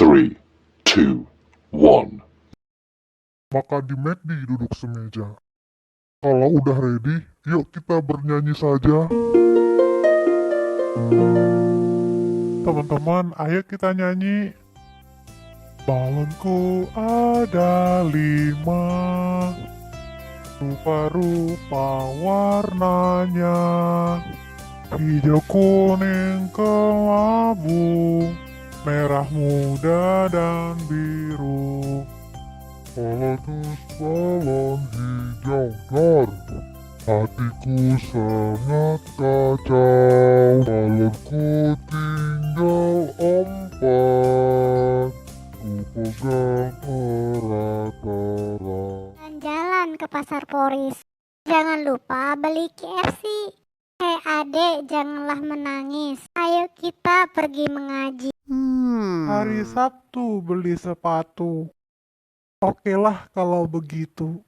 3, 2, 1. Makan di McD duduk semeja. Kalau udah ready, yuk kita bernyanyi saja. Teman-teman, ayo kita nyanyi. Balonku ada 5, rupa-rupa warnanya, hijau, kuning, kelabu, merah muda dan biru. Meletus balon hijau dar, hatiku sangat kacau. Balonku tinggal 4, ku pegang erat-erat. Jalan-jalan ke pasar Poris. Jangan lupa beli KFC. Hei adek, janganlah menangis. Ayo kita pergi mengaji. Hari Sabtu beli sepatu. Okelah kalau begitu.